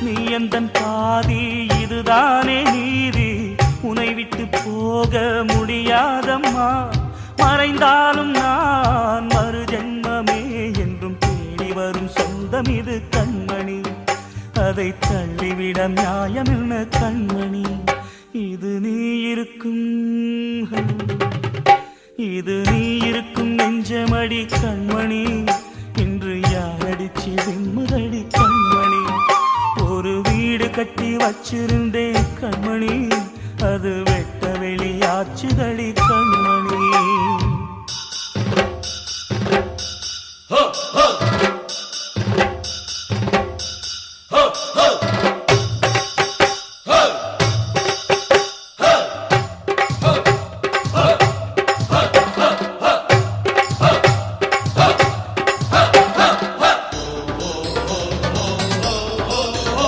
நீ எந்தன் பாதி, இதுதானே நீதி. உன்னை விட்டு போக முடியாதம்மா. மறைந்தாலும் நான் மறு ஜென்மமே என்றும் தேடி வரும் சொந்தம் இது கண்மணி. அதை தள்ளிவிட நியாயம் என்ன கண்மணி. இது நீ இருக்கும், இது நீ இருக்கும் நெஞ்சமடி கண்மணி. இன்று யாரடிச்சு விம்முதடி கண்மணி. ஒரு வீடு கட்டி வச்சிருந்தேன் கண்மணி, அது வெட்ட வெளியாச்சுதடி கண்மணி.